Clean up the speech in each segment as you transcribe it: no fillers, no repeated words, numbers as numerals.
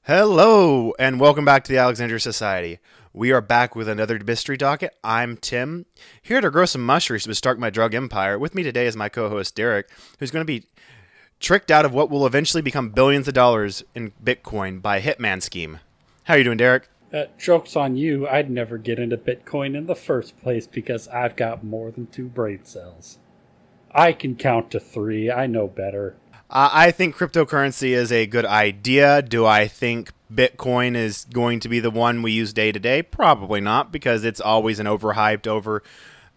Hello, and welcome back to the Alexandria Society. We are back with another mystery docket. I'm Tim, here to grow some mushrooms to start my drug empire. With me today is my co-host Derek, who's going to be tricked out of what will eventually become billions of dollars in Bitcoin by a hitman scheme. How are you doing, Derek? Joke's on you. I'd never get into Bitcoin in the first place because I've got more than 2 brain cells. I can count to 3. I know better. I think cryptocurrency is a good idea. Do I think Bitcoin is going to be the one we use day to day? Probably not, because it's always an overhyped,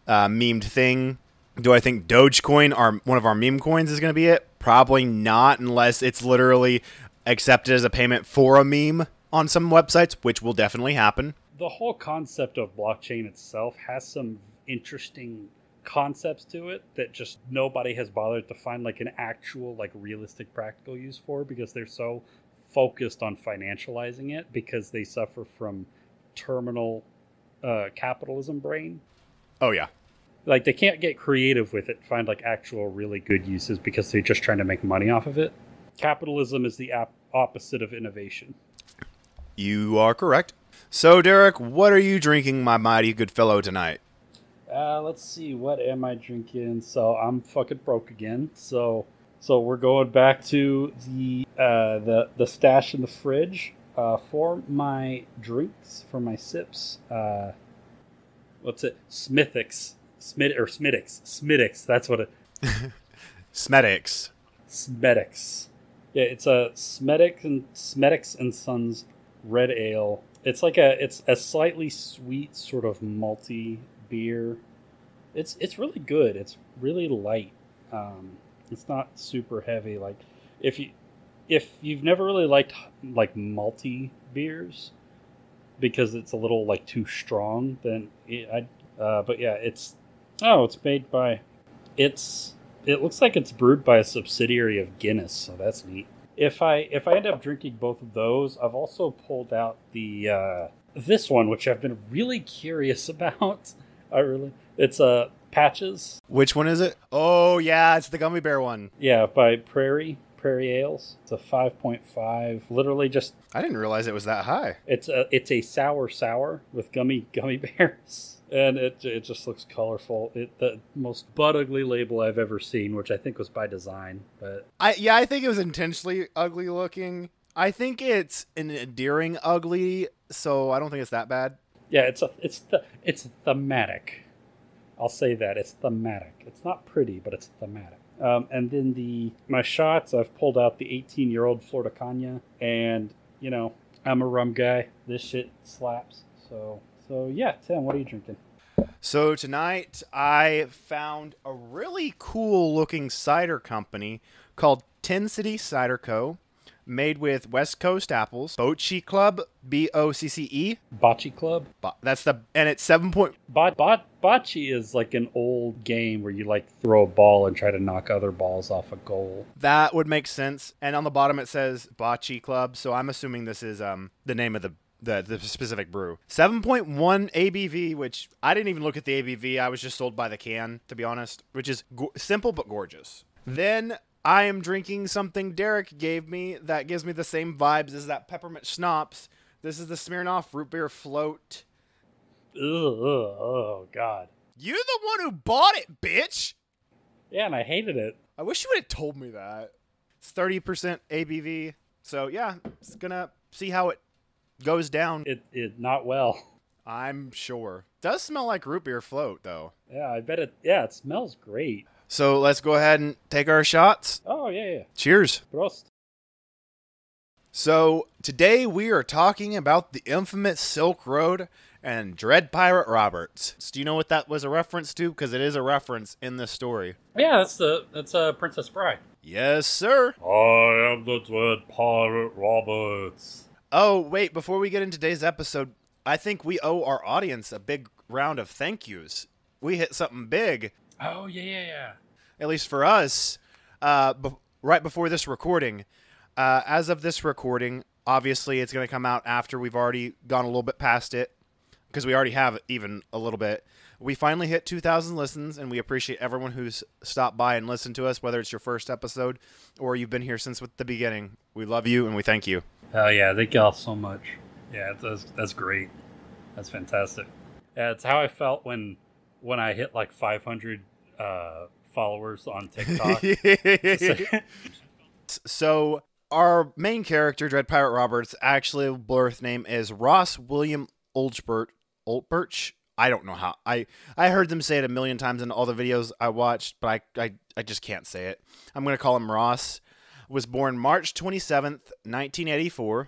memed thing. Do I think Dogecoin, one of our meme coins, is going to be it? Probably not, unless it's literally accepted as a payment for a meme on some websites, which will definitely happen. The whole concept of blockchain itself has some interesting concepts to it that just nobody has bothered to find like an actual, like, realistic practical use for, because they're so focused on financializing it because they suffer from terminal capitalism brain. Oh yeah. Like, they can't get creative with it, find like actual really good uses, because they're just trying to make money off of it. Capitalism is the opposite of innovation. You are correct. So, Derek, what are you drinking, my mighty good fellow, tonight? Let's see, what am I drinking? So I'm fucking broke again. So we're going back to the stash in the fridge for my drinks, for my sips. What's it? Smithix. Smidix. That's what it. Smedix. Smedix. Yeah, it's a Smedix and Sons red ale. It's a slightly sweet, sort of malty beer. It's really good. It's really light. It's not super heavy. Like, if you've never really liked like malty beers because it's a little like too strong, then but yeah, it's made by it looks like it's brewed by a subsidiary of Guinness, so that's neat. If I end up drinking both of those, I've also pulled out the this one, which I've been really curious about. It's Patches. Which one is it? Oh yeah, it's the gummy bear one. Yeah, by Prairie Ales. It's a 5.5. Literally just. I didn't realize it was that high. It's a sour with gummy bears, and it just looks colorful. The most butt ugly label I've ever seen, which I think was by design. But I think it was intentionally ugly looking. I think it's an endearing ugly, so I don't think it's that bad. Yeah, it's thematic. I'll say that. It's thematic. It's not pretty, but it's thematic. And then my shots, I've pulled out the 18-year-old Florida Cana, and, you know, I'm a rum guy. This shit slaps. So yeah, Tim, what are you drinking? So tonight I found a really cool looking cider company called Tin City Cider Co., made with West Coast apples. Bocce Club, Bocce. Bocce Club? And it's 7 point... Bocce is like an old game where you like throw a ball and try to knock other balls off a goal. That would make sense. And on the bottom it says Bocce Club, so I'm assuming this is the name of the specific brew. 7.1 ABV, which I didn't even look at the ABV. I was just sold by the can, to be honest, which is simple but gorgeous. Then I am drinking something Derek gave me that gives me the same vibes as that peppermint schnapps. This is the Smirnoff Root Beer Float. Ugh, oh, God. You're the one who bought it, bitch! Yeah, and I hated it. I wish you would have told me that. It's 30% ABV. So, yeah, it's gonna see how it goes down. It not well. I'm sure. Does smell like root beer float, though. Yeah, I bet it. Yeah, it smells great. So let's go ahead and take our shots. Oh, yeah. Cheers. Prost. So today we are talking about the infamous Silkroad and Dread Pirate Roberts. Do you know what that was a reference to? Because it is a reference in this story. Yeah, that's Princess Bride. Yes, sir. I am the Dread Pirate Roberts. Oh, wait, before we get into today's episode, I think we owe our audience a big round of thank yous. We hit something big. Oh, yeah. At least for us, right before this recording. As of this recording, obviously it's going to come out after we've already gone a little bit past it, because we already have even a little bit. We finally hit 2,000 listens, and we appreciate everyone who's stopped by and listened to us, whether it's your first episode or you've been here since the beginning. We love you, and we thank you. Oh yeah, they get off so much. Yeah, that's great. That's fantastic. Yeah, it's how I felt when I hit like 500 followers on TikTok. So our main character, Dread Pirate Roberts, actually birth name is Ross William Ulbricht. I don't know how. I heard them say it a million times in all the videos I watched, but I just can't say it. I'm going to call him Ross. Was born March 27th, 1984.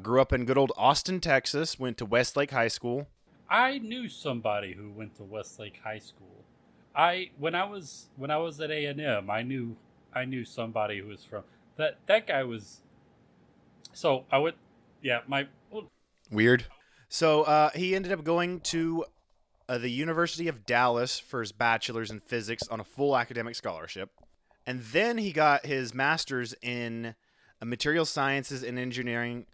Grew up in good old Austin, Texas. Went to Westlake High School. I knew somebody who went to Westlake High School. When I was at A&M, I knew somebody who was from that guy was. So I would, yeah, my Weird. So he ended up going to the University of Dallas for his bachelor's in physics on a full academic scholarship. And then he got his master's in material sciences and engineering,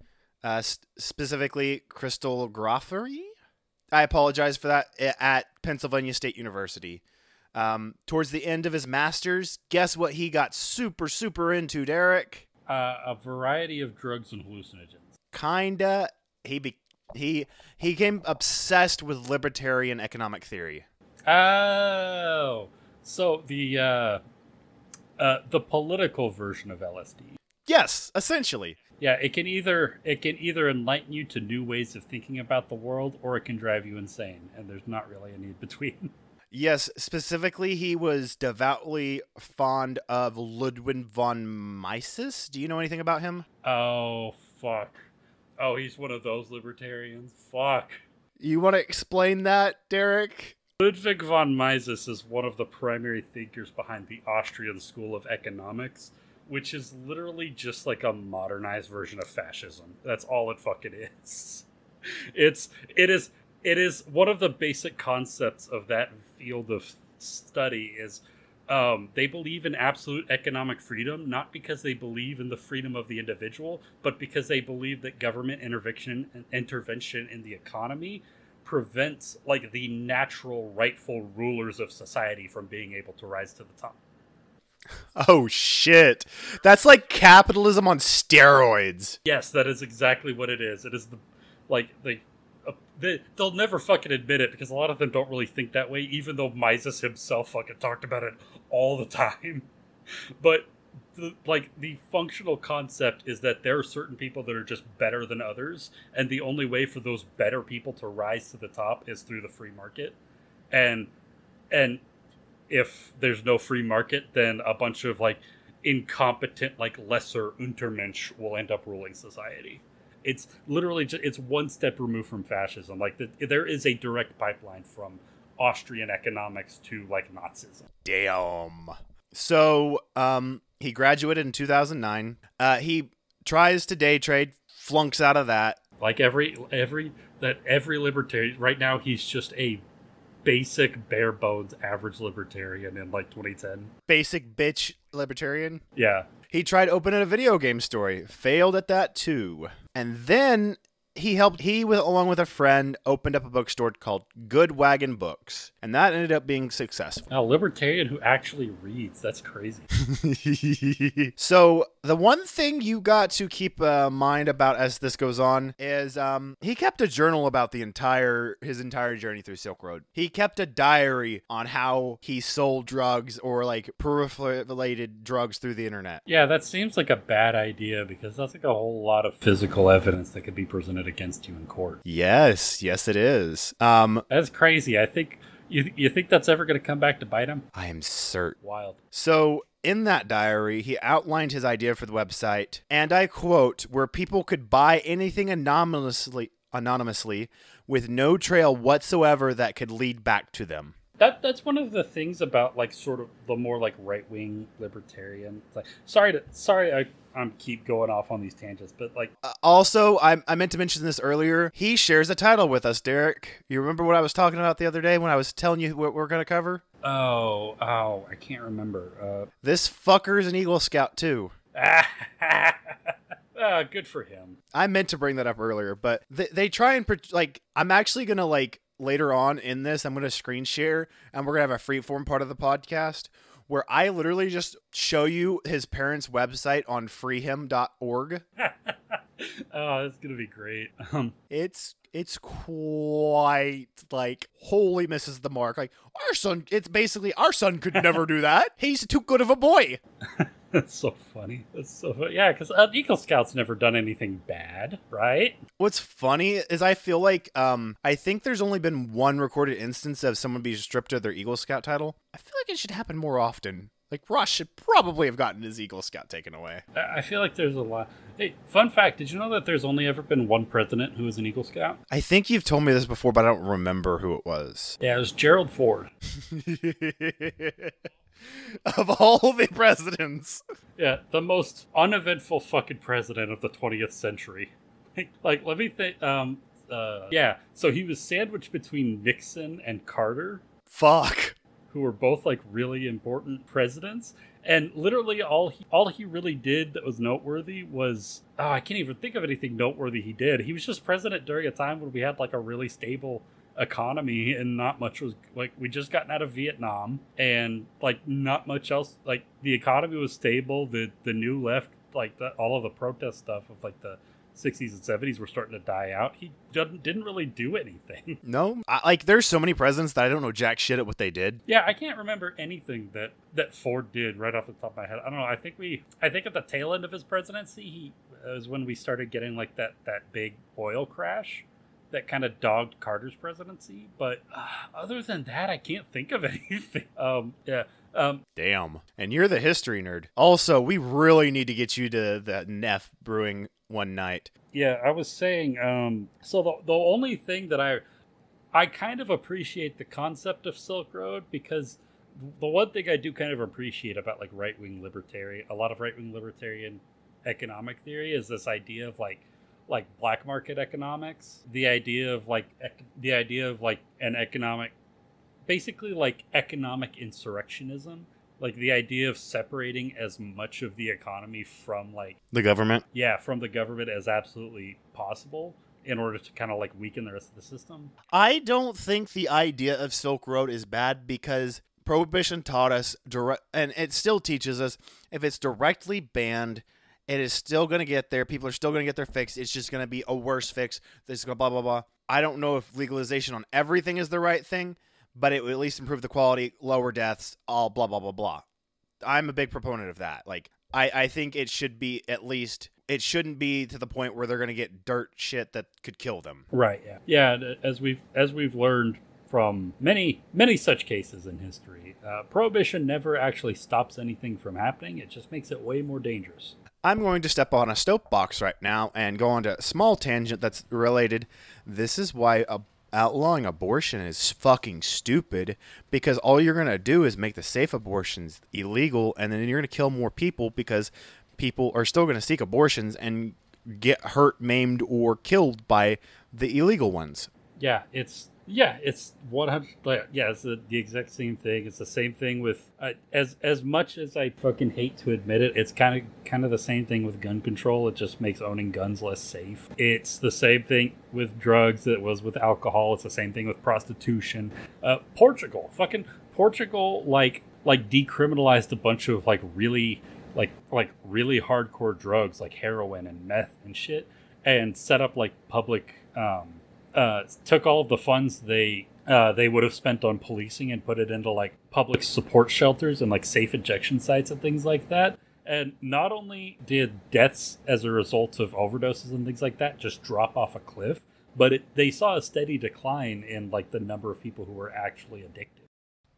specifically crystallography. I apologize for that, at Pennsylvania State University. Towards the end of his master's, guess what he got super, super into, Derek? a variety of drugs and hallucinogens. Kinda. He became obsessed with libertarian economic theory. Oh, so the political version of LSD. Yes, essentially. Yeah, it can either enlighten you to new ways of thinking about the world, or it can drive you insane, and there's not really a need between. Yes, specifically, he was devoutly fond of Ludwig von Mises. Do you know anything about him? Oh fuck! Oh, he's one of those libertarians. Fuck. You want to explain that, Derek? Ludwig von Mises is one of the primary thinkers behind the Austrian School of Economics, which is literally just like a modernized version of fascism. That's all it fucking is. It is one of the basic concepts of that field of study is they believe in absolute economic freedom, not because they believe in the freedom of the individual, but because they believe that government intervention in the economy prevents like the natural rightful rulers of society from being able to rise to the top. Oh shit. That's like capitalism on steroids. Yes, that is exactly what it is. It is they'll never fucking admit it because a lot of them don't really think that way, even though Mises himself fucking talked about it all the time. But the functional concept is that there are certain people that are just better than others, and the only way for those better people to rise to the top is through the free market. And if there's no free market, then a bunch of like incompetent, like lesser Untermensch will end up ruling society. It's literally just, it's one step removed from fascism. Like there is a direct pipeline from Austrian economics to like Nazism. Damn. So, he graduated in 2009. He tries to day trade, flunks out of that. Like every libertarian right now, he's just a basic bare bones average libertarian in like 2010. Basic bitch libertarian. Yeah. He tried opening a video game store, failed at that too. And then along with a friend, opened up a bookstore called Good Wagon Books. And that ended up being successful. A libertarian who actually reads. That's crazy. So the one thing you got to keep mind about as this goes on is he kept a journal about his entire journey through Silkroad. He kept a diary on how he sold drugs or like proliferated drugs through the internet. Yeah, that seems like a bad idea because that's like a whole lot of physical evidence that could be presented against you in court. Yes, it is. That's crazy. I think you think that's ever going to come back to bite him? I am certain. Wild. So in that diary, he outlined his idea for the website, and I quote, where people could buy anything anonymously with no trail whatsoever that could lead back to them. That's one of the things about like sort of the more like right wing libertarian. Like, sorry, I keep going off on these tangents, but like also I meant to mention this earlier. He shares a title with us, Derek. You remember what I was talking about the other day when I was telling you what we're going to cover? Oh, I can't remember. This fucker's an Eagle Scout too. Good for him. I meant to bring that up earlier, but they try and like I'm actually going to like. Later on in this, I'm going to screen share, and we're going to have a freeform part of the podcast where I literally just show you his parents' website on freehim.org. Oh, that's gonna be great. It's quite like wholly misses the mark. Like our son, it's basically our son could never do that. He's too good of a boy. That's so funny. That's so funny. Yeah, because Eagle Scout's never done anything bad, right? What's funny is I feel like I think there's only been one recorded instance of someone being stripped of their Eagle Scout title. I feel like it should happen more often. Like, Ross should probably have gotten his Eagle Scout taken away. I feel like there's a lot. Hey, fun fact, did you know that there's only ever been one president who was an Eagle Scout? I think you've told me this before, but I don't remember who it was. Yeah, it was Gerald Ford. Of all the presidents. Yeah, the most uneventful fucking president of the 20th century. Like, let me think. Yeah, so he was sandwiched between Nixon and Carter. Fuck. Who were both like really important presidents, and literally all he really did that was noteworthy was I can't even think of anything noteworthy he did. He was just president during a time when we had like a really stable economy and not much was like we just gotten out of Vietnam and like not much else. Like the economy was stable. The new left, like all of the protest stuff of like the 60s and 70s were starting to die out. He didn't really do anything. No, like there's so many presidents that I don't know jack shit at what they did. Yeah, I can't remember anything that Ford did right off the top of my head. I don't know. I think at the tail end of his presidency, he was when we started getting like that big oil crash that kind of dogged Carter's presidency. But other than that, I can't think of anything. Yeah. Damn. And you're the history nerd. Also, we really need to get you to the Neff Brewing one night. Yeah, I was saying, so the only thing that I kind of appreciate the concept of Silkroad, because the one thing I do kind of appreciate about like a lot of right-wing libertarian economic theory is this idea of like black market economics, the idea of an economic, basically like economic insurrectionism, like the idea of separating as much of the economy from like the government. Yeah, from the government as absolutely possible in order to kind of like weaken the rest of the system. I don't think the idea of Silk Road is bad because Prohibition taught us and it still teaches us, if it's directly banned, it is still going to get there. People are still going to get their fix. It's just going to be a worse fix. This is going to blah, blah, blah. I don't know if legalization on everything is the right thing, but it will at least improve the quality, lower deaths, all blah, blah, blah, blah. I'm a big proponent of that. Like, I think it should be at least, it shouldn't be to the point where they're going to get dirt shit that could kill them. Right, yeah. Yeah, as we've learned from many such cases in history, prohibition never actually stops anything from happening. It just makes it way more dangerous. I'm going to step on a soapbox right now and go on to a small tangent that's related. This is why outlawing abortion is fucking stupid, because all you're going to do is make the safe abortions illegal, and then you're going to kill more people because people are still going to seek abortions and get hurt, maimed, or killed by the illegal ones. Yeah, it's 100. Yeah, it's the exact same thing. It's the same thing with as much as I fucking hate to admit it, it's kind of the same thing with gun control. It just makes owning guns less safe. It's the same thing with drugs that it was with alcohol. It's the same thing with prostitution. Portugal, like decriminalized a bunch of like really really hardcore drugs like heroin and meth and shit, and set up like public. Took all of the funds they would have spent on policing and put it into like public support shelters and like safe injection sites and things like that. And not only did deaths as a result of overdoses and things like that just drop off a cliff, but they saw a steady decline in like the number of people who were actually addicted.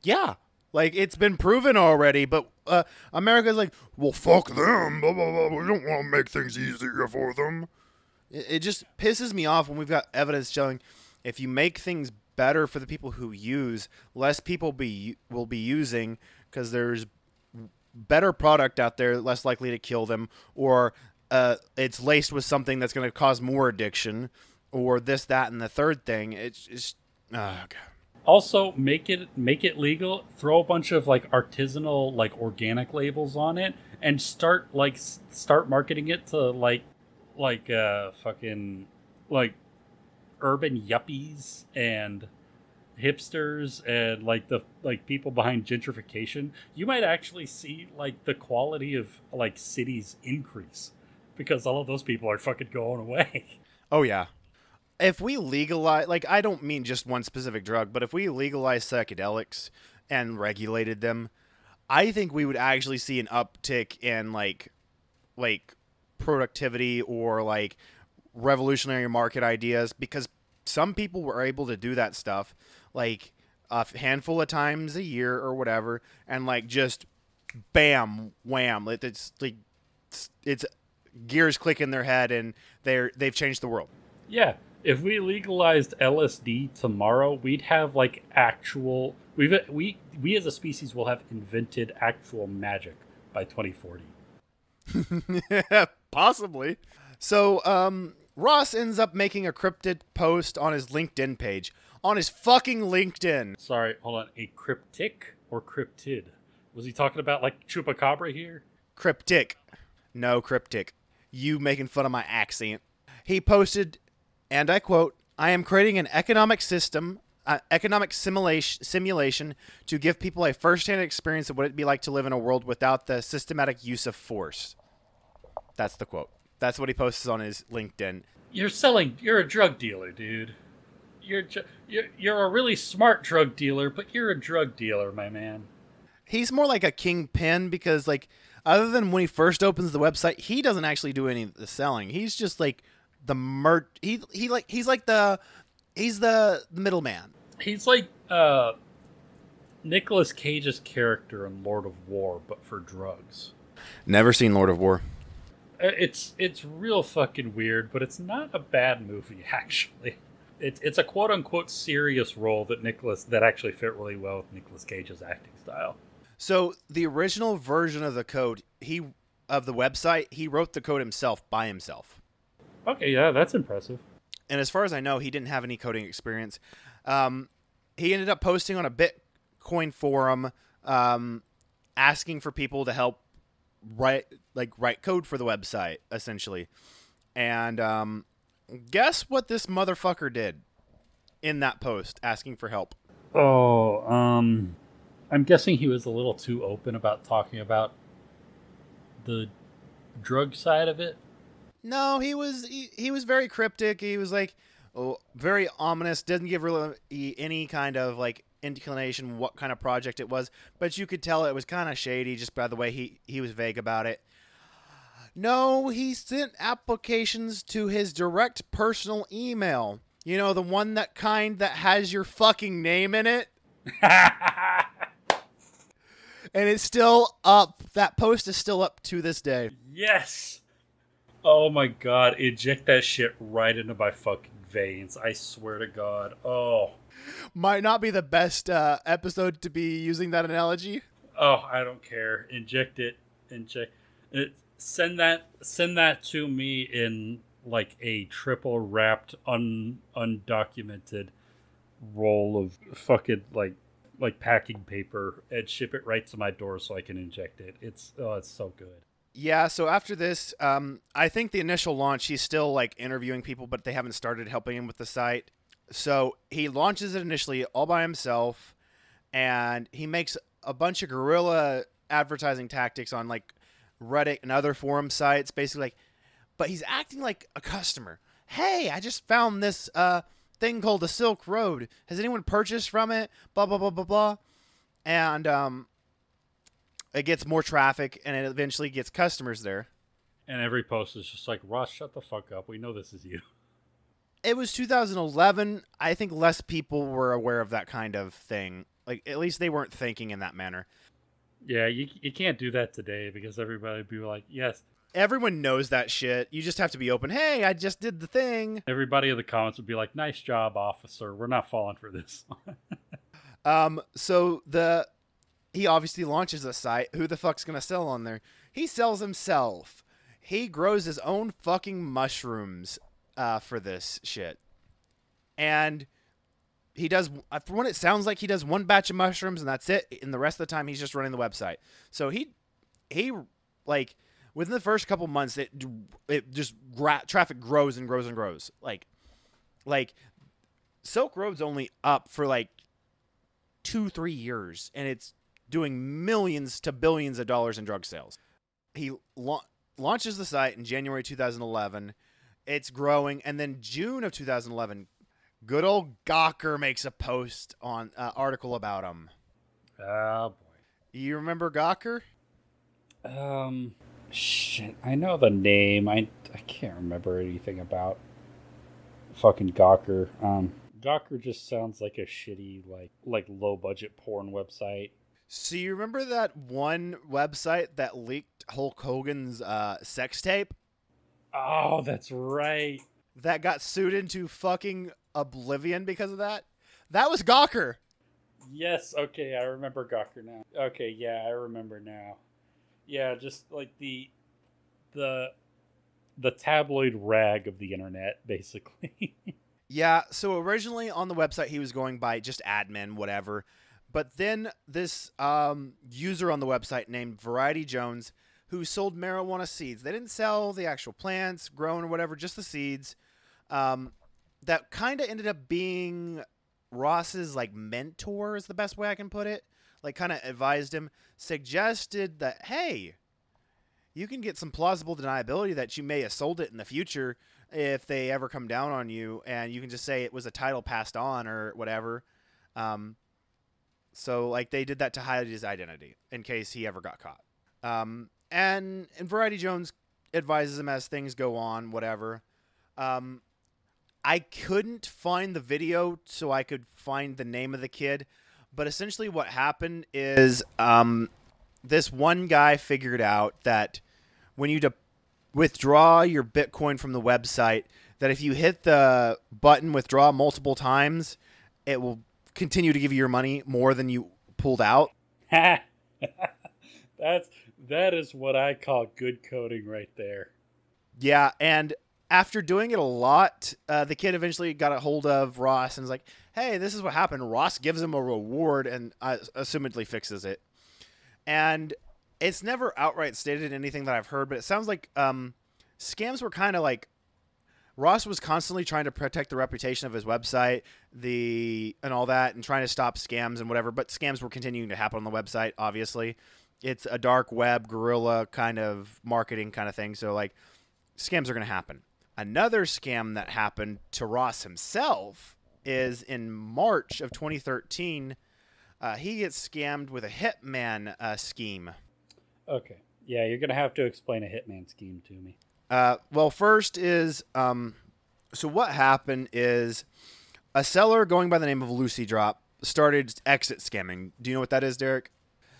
Yeah. Like, it's been proven already, but America's like, well, fuck them. Blah, blah, blah. We don't want to make things easier for them. It just pisses me off when we've got evidence showing if you make things better for the people who use, less people will be using because there's better product out there, less likely to kill them, or it's laced with something that's going to cause more addiction, or this, that, and the third thing. It's just, oh, God. Also, make it legal. Throw a bunch of like artisanal, like organic labels on it, and start marketing it to like fucking like urban yuppies and hipsters and like the people behind gentrification, you might actually see like the quality of like cities increase because all of those people are fucking going away. Oh yeah. If we legalize, like, I don't mean just one specific drug, but if we legalize psychedelics and regulated them, I think we would actually see an uptick in like productivity or like revolutionary market ideas, because some people were able to do that stuff like a handful of times a year or whatever, and like just bam wham, it's like it's gears click in their head and they've changed the world. Yeah, if we legalized LSD tomorrow, we'd have like actual we as a species will have invented actual magic by 2040. Possibly. So, Ross ends up making a cryptid post on his LinkedIn page. On his fucking LinkedIn. Sorry, hold on. A cryptic or cryptid? Was he talking about like chupacabra here? Cryptic. No, cryptic. You making fun of my accent. He posted, and I quote, "I am creating an economic system, economic simulation to give people a first-hand experience of what it'd be like to live in a world without the systematic use of force." That's the quote. That's what he posts on his LinkedIn. You're a drug dealer, dude. You're a really smart drug dealer, but you're a drug dealer, my man. He's more like a kingpin because, like, other than when he first opens the website, he doesn't actually do any of the selling. He's just like the he's the middleman. He's like Nicolas Cage's character in Lord of War, but for drugs. Never seen Lord of War. It's real fucking weird, but it's not a bad movie actually. It's a quote unquote serious role that actually fit really well with Nicolas Cage's acting style. So the original version of the code of the website, he wrote the code himself by himself. Okay, yeah, that's impressive. And as far as I know, he didn't have any coding experience. He ended up posting on a Bitcoin forum, asking for people to help write code for the website, essentially. And guess what this motherfucker did in that post, asking for help? Oh, I'm guessing he was a little too open about talking about the drug side of it. No, he was very cryptic. He was like, very ominous. Didn't give really any kind of like inclination what kind of project it was, but you could tell it was kind of shady just by the way he was vague about it. No, he sent applications to his direct personal email. You know, the one that has your fucking name in it. And it's still up. That post is still up to this day. Yes. Oh my god, inject that shit right into my fucking veins. I swear to God. Oh. Might not be the best episode to be using that analogy. Oh, I don't care. Inject it. Send that to me in like a triple wrapped undocumented roll of fucking like packing paper and ship it right to my door so I can inject it. It's so good. Yeah, so after this, I think the initial launch, he's still like interviewing people, but they haven't started helping him with the site. So he launches it initially all by himself, and he makes a bunch of guerrilla advertising tactics on like Reddit and other forum sites, basically like, but he's acting like a customer. Hey, I just found this thing called the Silkroad. Has anyone purchased from it? Blah, blah, blah, blah, blah. And it gets more traffic, and it eventually gets customers there. And every post is just like, Ross, shut the fuck up. We know this is you. It was 2011. I think less people were aware of that kind of thing. Like, at least they weren't thinking in that manner. Yeah, you can't do that today because everybody would be like, yes. Everyone knows that shit. You just have to be open. Hey, I just did the thing. Everybody in the comments would be like, nice job, officer. We're not falling for this. So he obviously launches a site. Who the fuck's going to sell on there? He sells himself. He grows his own fucking mushrooms for this shit. And he does, from what it sounds like, he does one batch of mushrooms and that's it. And the rest of the time he's just running the website. So he like, within the first couple months, it just traffic grows and grows and grows. Like Silk Road's only up for like 2-3 years, and it's doing millions to billions of dollars in drug sales. He launches the site in January 2011. It's growing, and then June of 2011, good old Gawker makes a post on article about him. Oh boy. You remember Gawker? Shit. I know the name. I can't remember anything about fucking Gawker. Gawker just sounds like a shitty like low budget porn website. So you remember that one website that leaked Hulk Hogan's sex tape? Oh, that's right. That got sued into fucking oblivion because of that? That was Gawker. Yes, okay, I remember Gawker now. Okay, yeah, I remember now. Yeah, just like the tabloid rag of the internet, basically. Yeah, so originally on the website he was going by just admin, whatever. But then this user on the website named Variety Jones, who sold marijuana seeds. They didn't sell the actual plants, grown or whatever, just the seeds. That kind of ended up being Ross's like mentor is the best way I can put it. Like kind of advised him, suggested that, hey, you can get some plausible deniability that you may have sold it in the future if they ever come down on you, and you can just say it was a title passed on or whatever. So like they did that to hide his identity in case he ever got caught. And Variety Jones advises him as things go on, whatever. I couldn't find the video so I could find the name of the kid, but essentially what happened is this one guy figured out that when you withdraw your Bitcoin from the website, that if you hit the button withdraw multiple times, it will continue to give you your money more than you pulled out. That is what I call good coding right there. Yeah, and after doing it a lot, the kid eventually got a hold of Ross and was like, hey, this is what happened. Ross gives him a reward and assumedly fixes it. And it's never outright stated in anything that I've heard, but it sounds like scams were kind of like Ross was constantly trying to protect the reputation of his website, and all that, and trying to stop scams and whatever, but scams were continuing to happen on the website, obviously. It's a dark web, guerrilla kind of marketing kind of thing, so like scams are going to happen. Another scam that happened to Ross himself is in March of 2013, he gets scammed with a hitman scheme. Okay. Yeah, you're going to have to explain a hitman scheme to me. Well, first is, so what happened is a seller going by the name of Lucy Drop started exit scamming. Do you know what that is, Derek?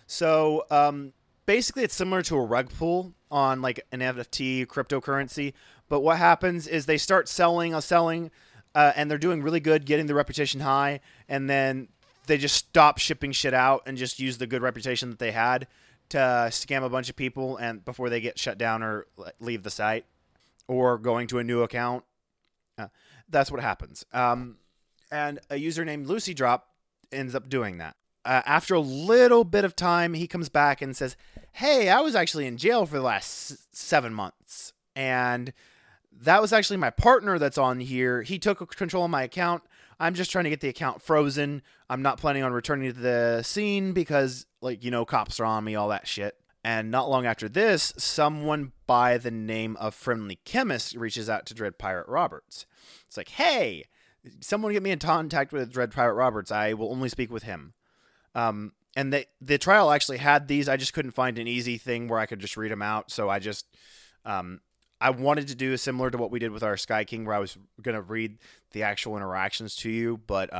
So, basically it's similar to a rug pull on like an NFT cryptocurrency. But what happens is they start selling, and they're doing really good, getting the reputation high. And then they just stop shipping shit out and just use the good reputation that they had to scam a bunch of people and before they get shut down or leave the site or going to a new account. That's what happens. And a user named Lucy Drop ends up doing that. After a little bit of time, he comes back and says, hey, I was actually in jail for the last 7 months. And that was actually my partner that's on here. He took control of my account. I'm just trying to get the account frozen. I'm not planning on returning to the scene because, like, you know, cops are on me, all that shit. And not long after this, someone by the name of Friendly Chemist reaches out to Dread Pirate Roberts. It's like, hey, someone get me in contact with Dread Pirate Roberts. I will only speak with him. And the trial actually had these. I just couldn't find an easy thing where I could just read them out. So I just, I wanted to do similar to what we did with our Sky King, where I was going to read the actual interactions to you. But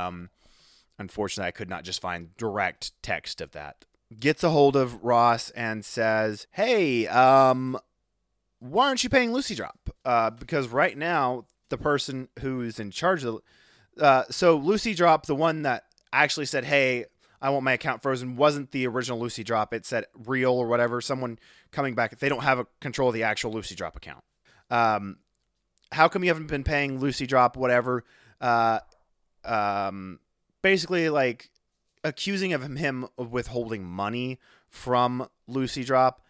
unfortunately, I could not just find direct text of that. Gets a hold of Ross and says, hey, why aren't you paying Lucy Drop? Because right now, the person who's in charge of so Lucy Drop, the one that actually said, hey, I want my account frozen, wasn't the original Lucy Drop. It said real or whatever, someone coming back. They don't have a control of the actual Lucy Drop account. How come you haven't been paying Lucy Drop, whatever? Basically, like, accusing of him of withholding money from Lucy Drop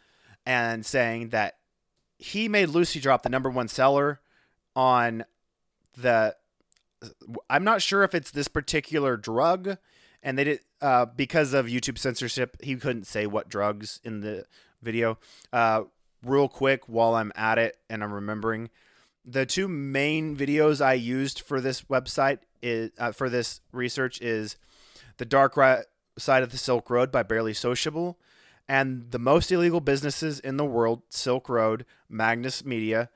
and saying that he made Lucy Drop the #1 seller on I'm not sure if it's this particular drug, and they did. because of YouTube censorship, he couldn't say what drugs in the video. Real quick, while I'm at it and I'm remembering, the two main videos I used for this website for this research is The Dark Side of the Silk Road by Barely Sociable, and The Most Illegal Businesses in the World, Silk Road, Magnus Media.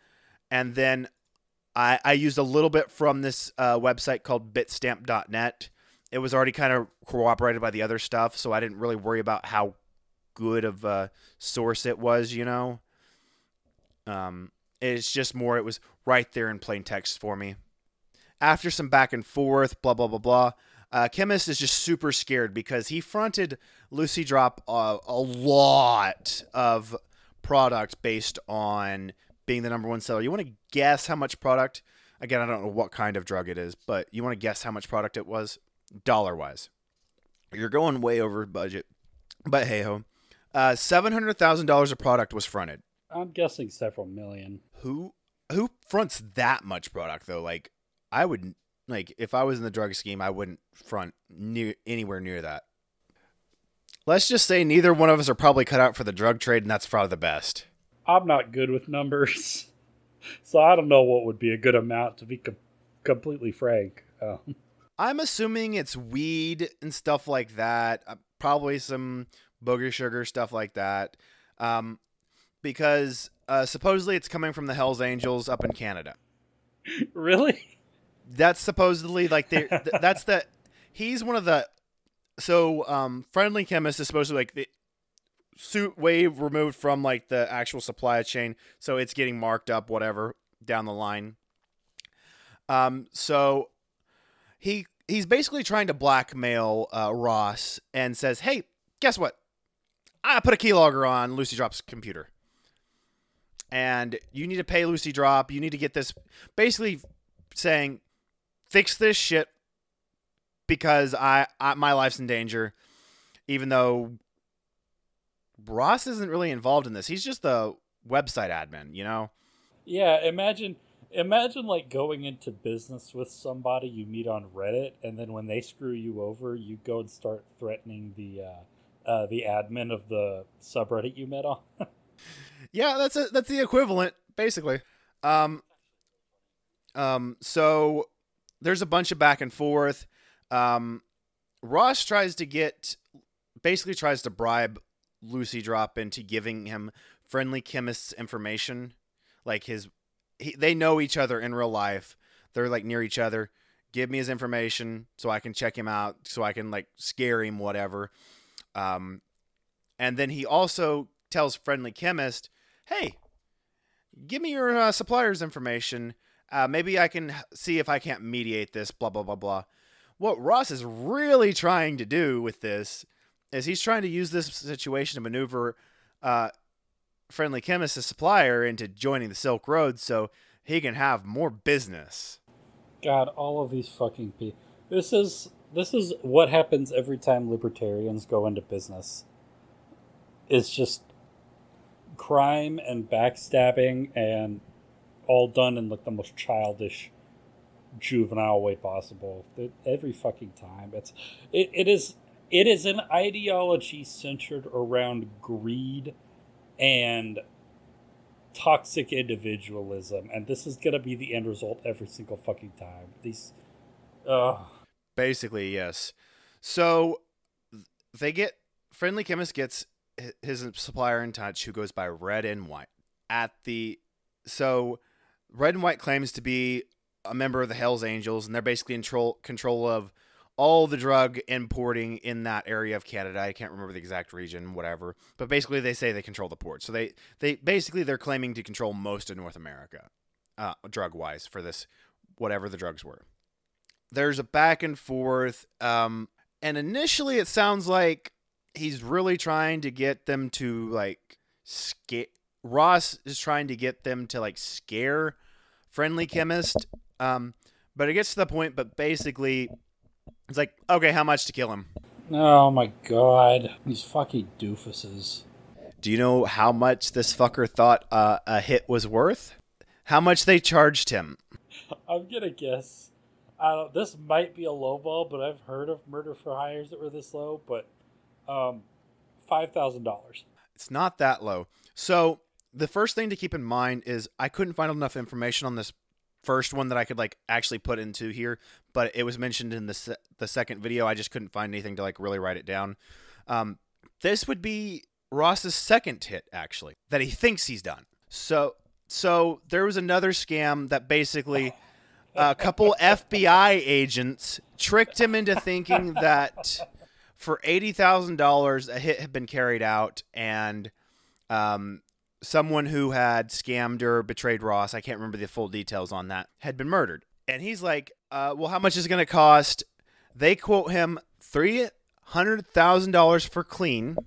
And then I used a little bit from this website called bitstamp.net. It was already kind of corroborated by the other stuff, so I didn't really worry about how good of a source it was, you know. It's just more, it was right there in plain text for me. After some back and forth, blah, blah, blah, blah, Chemist is just super scared because he fronted Lucy Drop a lot of product based on being the number one seller. You want to guess how much product? Again, I don't know what kind of drug it is, but you want to guess how much product it was dollar-wise. You're going way over budget, but hey-ho. $700,000 of product was fronted. I'm guessing several million. Who fronts that much product, though? Like, I would, like, if I was in the drug scheme, I wouldn't front anywhere near that. Let's just say neither one of us are probably cut out for the drug trade, and that's probably the best. I'm not good with numbers, so I don't know what would be a good amount, to be completely frank. I'm assuming it's weed and stuff like that. Probably some booger sugar, stuff like that. Because supposedly it's coming from the Hells Angels up in Canada. Really? That's supposedly like he's one of the, so Friendly Chemist is supposed to like the suit way removed from like the actual supply chain, so it's getting marked up whatever down the line. So he's basically trying to blackmail Ross and says, hey, guess what? I put a keylogger on Lucy Drop's computer. And you need to pay Lucy Drop. You need to get this, basically saying, fix this shit because my life's in danger. Even though Ross isn't really involved in this. He's just the website admin, you know? Yeah, imagine like going into business with somebody you meet on Reddit, and then when they screw you over, you go and start threatening the admin of the subreddit you met on. Yeah, that's the equivalent, basically. So there's a bunch of back and forth. Ross tries to bribe Lucy Drop into giving him Friendly Chemist's information. Like they know each other in real life. They're like near each other. Give me his information so I can check him out, so I can like scare him, whatever. And then he also tells Friendly Chemist, hey, give me your supplier's information. Maybe I can see if I can't mediate this, blah, blah, blah, blah. What Ross is really trying to do with this is he's trying to use this situation to maneuver Friendly Chemist's supplier into joining the Silk Road so he can have more business. God, all of these fucking people. This is what happens every time libertarians go into business. It's just crime and backstabbing, and all done in like the most childish, juvenile way possible. Every fucking time, it is an ideology centered around greed and toxic individualism, and this is gonna be the end result every single fucking time. Basically, yes. So Friendly Chemist gets his supplier in touch, who goes by Red and White. So Red and White claims to be a member of the Hells Angels, and they're basically in control of all the drug importing in that area of Canada. I can't remember the exact region, whatever. But basically, they say they control the port. So they're claiming to control most of North America, drug-wise, for this, whatever the drugs were. There's a back and forth, and initially it sounds like he's really trying to get them to like Ross is trying to get them to like scare Friendly Chemist, but it gets to the point. But basically, it's like, okay, how much to kill him? Oh my god, these fucking doofuses. Do you know how much this fucker thought a hit was worth? How much they charged him? I'm gonna guess This might be a low ball, but I've heard of murder for hires that were this low. But $5,000. It's not that low. So the first thing to keep in mind is I couldn't find enough information on this first one that I could like actually put into here, but it was mentioned in the second video. I just couldn't find anything to like really write it down. This would be Ross's second hit, actually, that he thinks he's done. So there was another scam that basically a couple FBI agents tricked him into thinking that for $80,000 a hit had been carried out, and someone who had scammed or betrayed Ross, I can't remember the full details on that, had been murdered. And he's like, well, how much is it going to cost? They quote him $300,000 for clean,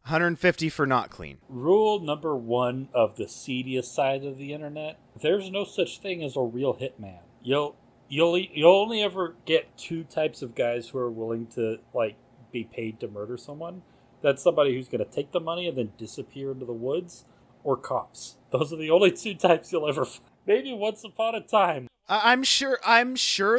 $150 for not clean. Rule number one of the seediest side of the internet: there's no such thing as a real hitman. You'll only ever get two types of guys who are willing to like be paid to murder someone. That's somebody who's going to take the money and then disappear into the woods, or cops. Those are the only two types you'll ever find. Maybe once upon a time. I'm sure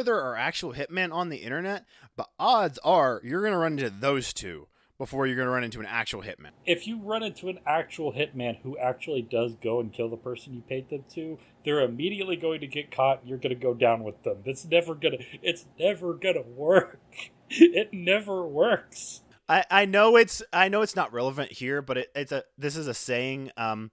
there are actual hitmen on the internet, but odds are you're going to run into those two before you're going to run into an actual hitman. If you run into an actual hitman who actually does go and kill the person you paid them to, they're immediately going to get caught and you're going to go down with them. It's never gonna work. It never works. I know it's not relevant here, but this is a saying that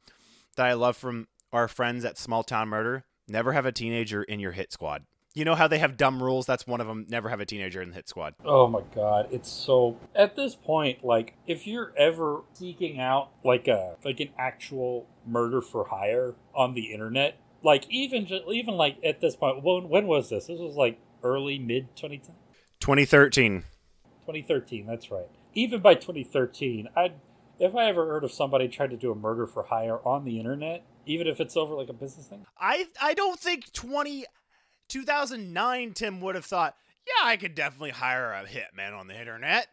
I love from our friends at Small Town Murder. Never have a teenager in your hit squad. You know how they have dumb rules? That's one of them. Never have a teenager in the hit squad. Oh my god, it's so... At this point, like, if you're ever seeking out, like an actual murder for hire on the internet, like, even like, at this point, when was this? This was, like, early, mid-2010? 2013. 2013, that's right. Even by 2013, if I ever heard of somebody trying to do a murder for hire on the internet, even if it's over, like, a business thing... I don't think 2009, Tim would have thought, yeah, I could definitely hire a hitman on the internet.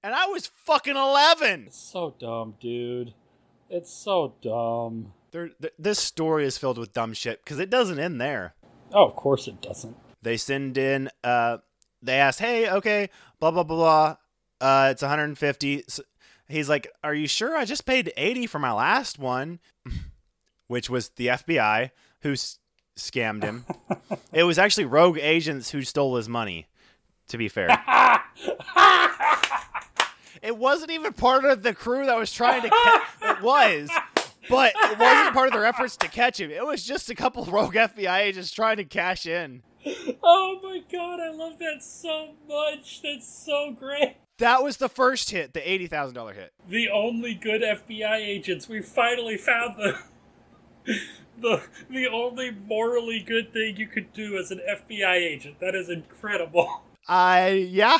And I was fucking 11. It's so dumb, dude. It's so dumb. This story is filled with dumb shit because it doesn't end there. Oh, of course it doesn't. They send in, they ask, hey, okay, blah, blah, blah, blah. It's 150. So he's like, are you sure? I just paid 80 for my last one, which was the FBI who scammed him. It was actually rogue agents who stole his money, to be fair. It wasn't even part of the crew that was trying to catch. It was, but it wasn't part of their efforts to catch him. It was just a couple rogue FBI agents trying to cash in. Oh my god, I love that so much. That's so great. That was the first hit, the $80,000 hit. The only good FBI agents. We finally found them. The only morally good thing you could do as an FBI agent. That is incredible. Yeah.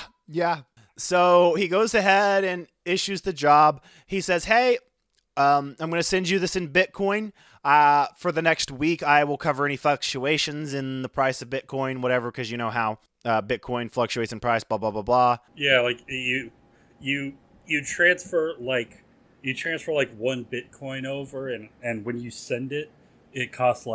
So he goes ahead and issues the job. He says, hey, I'm going to send you this in Bitcoin. For the next week, I will cover any fluctuations in the price of Bitcoin, whatever, because you know how Bitcoin fluctuates in price, blah, blah, blah, blah. Yeah, like you transfer like 1 Bitcoin over, and when you send it, it costs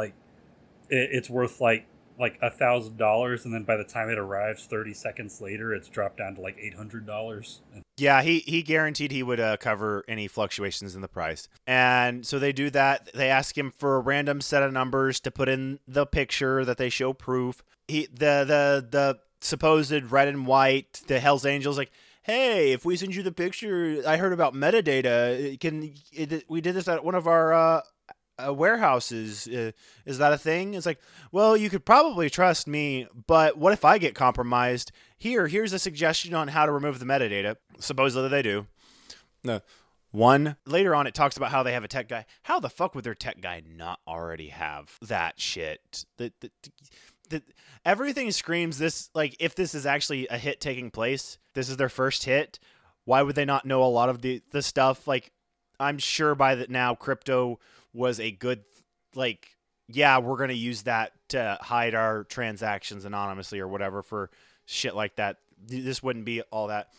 it's worth like $1,000, and then by the time it arrives 30 seconds later, it's dropped down to like $800. Yeah, he guaranteed he would cover any fluctuations in the price. And so they do that. They ask him for a random set of numbers to put in the picture that they show proof. The supposed red and white, the Hells Angels, like, hey, if we send you the picture, I heard about metadata. We did this at one of our warehouses. Is that a thing? It's like, well, you could probably trust me, but what if I get compromised? Here's a suggestion on how to remove the metadata. Supposedly they do. No. Later on, it talks about how they have a tech guy. How the fuck would their tech guy not already have that shit? Everything screams this, like, if this is actually a hit taking place, this is their first hit, why would they not know a lot of the stuff? Like, I'm sure by that now crypto was a good, like, yeah, we're going to use that to hide our transactions anonymously or whatever for shit like that. This wouldn't be all that.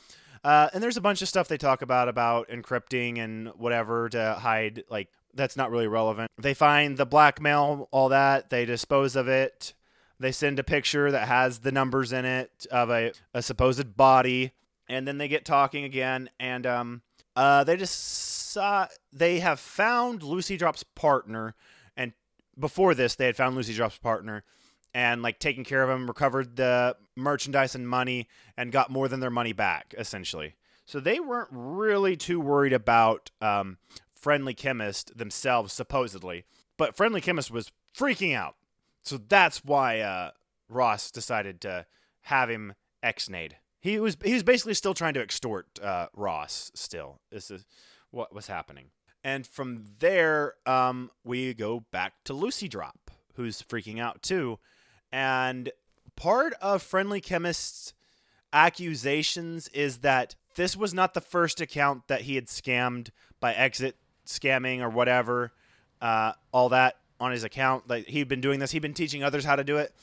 And there's a bunch of stuff they talk about encrypting and whatever to hide, like, that's not really relevant. They find the blackmail, all that. They dispose of it. They send a picture that has the numbers in it of a supposed body, and then they get talking again, and they just they have found Lucy Drop's partner, and before this they had found Lucy Drop's partner and like taken care of him, recovered the merchandise and money, and got more than their money back, essentially. So they weren't really too worried about Friendly Chemist themselves, supposedly. But Friendly Chemist was freaking out. So that's why Ross decided to have him ex-nade. He was basically still trying to extort Ross still. This is what was happening. And from there, we go back to Lucy Drop, who's freaking out too. And part of Friendly Chemist's accusations is that this was not the first account that he had scammed by exit scamming or whatever, all that on his account. Like, he'd been doing this. He'd been teaching others how to do it.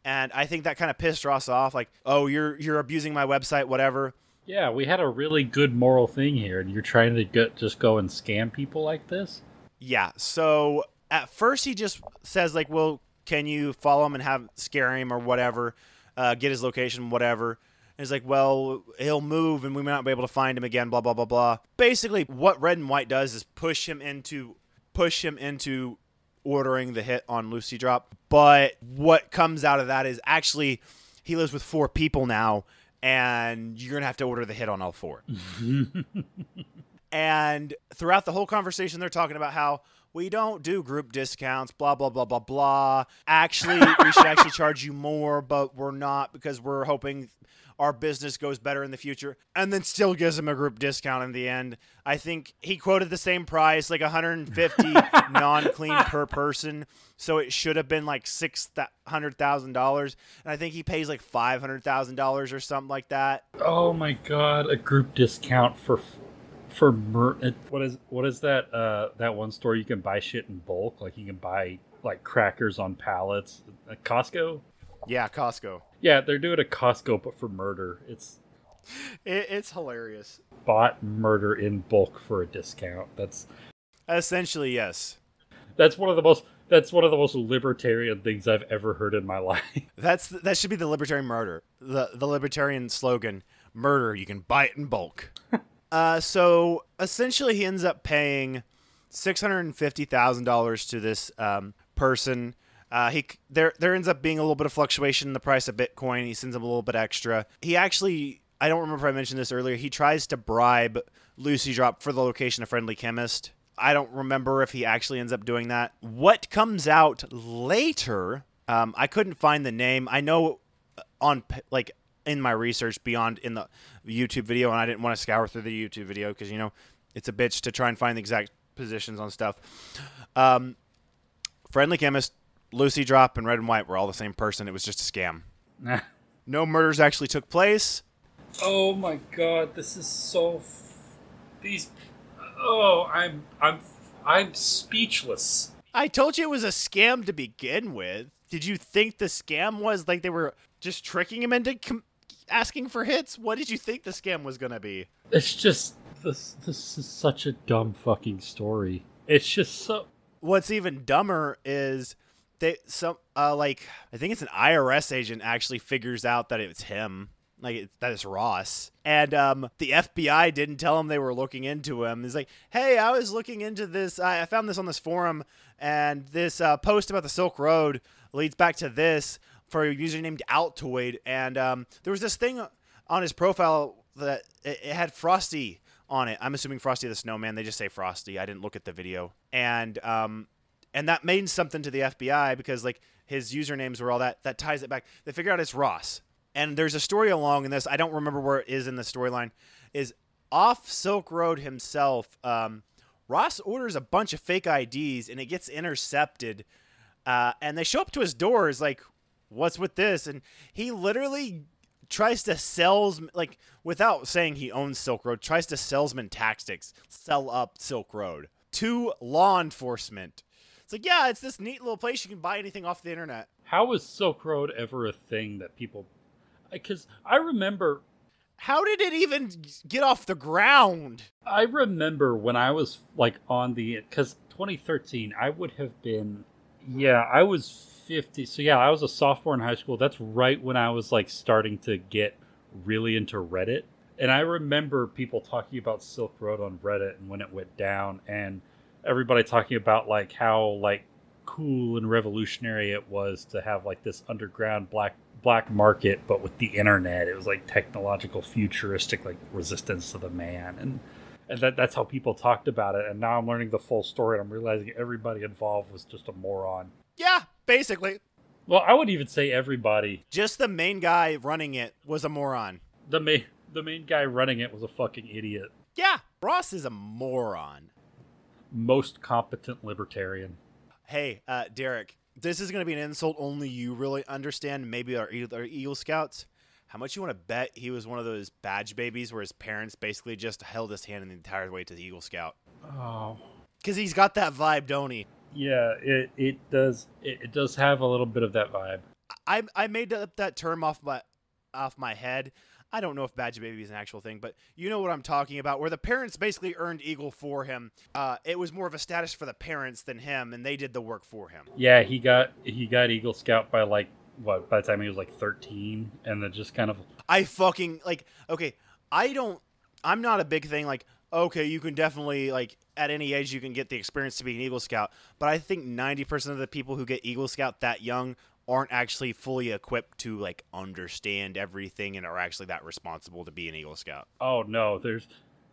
And I think that kind of pissed Ross off. Like, oh, you're abusing my website, whatever. Yeah, we had a really good moral thing here, and you're trying to just go and scam people like this? Yeah. So at first he just says, like, well, can you follow him and scare him or whatever, get his location, whatever. And he's like, well, he'll move and we might not be able to find him again, blah, blah, blah, blah. Basically, what Red and White does is push him into ordering the hit on Lucy Drop. But what comes out of that is actually he lives with 4 people now, and you're going to have to order the hit on all 4. And throughout the whole conversation, they're talking about how we don't do group discounts, blah, blah, blah, blah, blah. Actually, we should actually charge you more, but we're not because we're hoping our business goes better in the future. And then still gives them a group discount in the end. I think he quoted the same price, like $150 non-clean per person. So it should have been like $600,000. And I think he pays like $500,000 or something like that. Oh my God, a group discount for what is that that one store you can buy shit in bulk, like you can buy like crackers on pallets at Costco? Yeah, Costco. Yeah, they're doing a Costco but for murder. It's hilarious. Bought murder in bulk for a discount. That's essentially, yes. That's one of the most libertarian things I've ever heard in my life. That should be the libertarian murder. The libertarian slogan, murder, you can buy it in bulk. So essentially he ends up paying $650,000 to this person. There ends up being a little bit of fluctuation in the price of Bitcoin. He sends him a little bit extra. He actually, I don't remember if I mentioned this earlier, he tries to bribe Lucy Drop for the location of Friendly Chemist. I don't remember if he actually ends up doing that. What comes out later, I couldn't find the name. I know in my research beyond in the YouTube video, and I didn't want to scour through the YouTube video because, it's a bitch to try and find the exact positions on stuff. Friendly Chemist, Lucy Drop, and Red and White were all the same person. It was just a scam. No murders actually took place. Oh my God, this is so... I'm speechless. I told you it was a scam to begin with. Did you think the scam was like they were just tricking him into asking for hits? What did you think the scam was going to be? It's just... This is such a dumb fucking story. It's just so... What's even dumber is I think it's an IRS agent actually figures out that it's him. That it's Ross. And the FBI didn't tell him they were looking into him. He's like, hey, I was looking into this. I found this on this forum, and this post about the Silkroad leads back to this for a user named Altoid. And there was this thing on his profile that it had Frosty on it. I'm assuming Frosty the Snowman. They just say Frosty. I didn't look at the video. And that means something to the FBI because his usernames were all that. That ties it back. They figure out it's Ross. And there's a story along in this. I don't remember where it is in the storyline. Is off Silkroad himself. Ross orders a bunch of fake IDs and it gets intercepted. And they show up to his doors like, what's with this? And he literally tries to without saying he owns Silkroad, tries to salesman tactics, sell up Silkroad to law enforcement. It's like, yeah, it's this neat little place you can buy anything off the internet. How was Silkroad ever a thing that people... Because I remember... How did it even get off the ground? I remember when I was on the... Because 2013, I would have been... Yeah, I was 50. So yeah, I was a sophomore in high school. That's right when I was like starting to get really into Reddit. And I remember people talking about Silkroad on Reddit and when it went down, and everybody talking about like how like cool and revolutionary it was to have like this underground black market, but with the internet. It was like technological, futuristic, like resistance to the man, and that's how people talked about it. And now I'm learning the full story, and I'm realizing everybody involved was just a moron. Yeah, basically. Well, I would even say everybody. Just the main guy running it was a moron. The main guy running it was a fucking idiot. Yeah, Ross is a moron. Most competent libertarian. Hey, Derek, this is going to be an insult only you really understand. Maybe our Eagle Scouts. How much you want to bet he was one of those badge babies where his parents basically just held his hand the entire way to the Eagle Scout? Oh. Because he's got that vibe, don't he? Yeah, it does. It does have a little bit of that vibe. I made up that term off my head. I don't know if badge baby is an actual thing, but you know what I'm talking about, where the parents basically earned Eagle for him. It was more of a status for the parents than him, and they did the work for him. Yeah, he got Eagle Scout by like what? By the time he was like 13, and then just kind of. I fucking like. Okay, I'm not a big thing like. Okay, you can definitely like at any age you can get the experience to be an Eagle Scout, but I think 90% of the people who get Eagle Scout that young aren't actually fully equipped to like understand everything and are actually that responsible to be an Eagle Scout. Oh no, the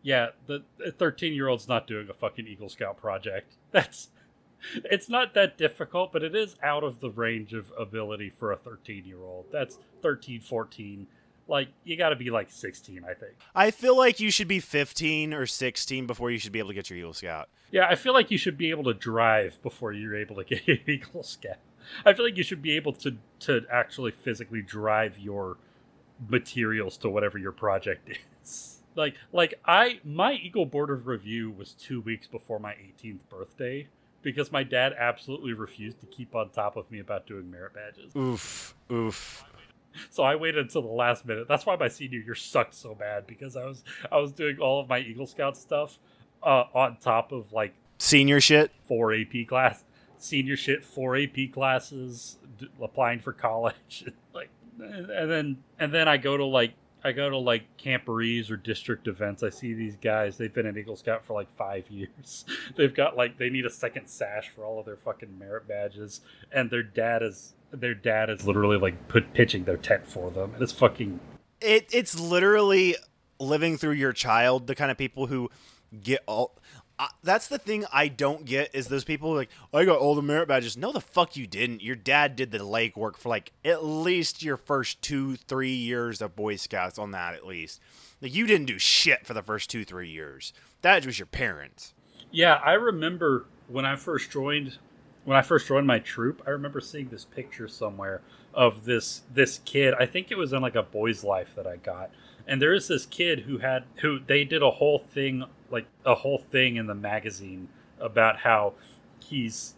13-year-old's not doing a fucking Eagle Scout project. It's not that difficult, but it is out of the range of ability for a 13-year-old. That's 13, 14. Like, you gotta be like 16, I think. I feel like you should be 15 or 16 before you should be able to get your Eagle Scout. Yeah, I feel like you should be able to drive before you're able to get your Eagle Scout. I feel like you should be able to actually physically drive your materials to whatever your project is. My Eagle Board of Review was 2 weeks before my 18th birthday because my dad absolutely refused to keep on top of me about doing merit badges. Oof. So I waited until the last minute. That's why my senior year sucked so bad, because I was doing all of my Eagle Scout stuff on top of like senior shit, 4 AP class, senior shit, 4 AP classes, applying for college, like, and then I go to like camporees or district events. I see these guys. They've been an Eagle Scout for like 5 years. They've got like they need a second sash for all of their fucking merit badges, and their dad is literally like pitching their tent for them, and it's fucking. It's literally living through your child. The kind of people who get all. That's the thing I don't get is those people who are like, I got all the merit badges. No, the fuck you didn't. Your dad did the legwork for like at least your first 2-3 years of Boy Scouts on that at least. Like you didn't do shit for the first 2-3 years. That was your parents. Yeah, I remember when I first joined my troop, I remember seeing this picture somewhere of this kid. I think it was in like a Boy's Life that I got. And there is this kid who they did a whole thing in the magazine about how he's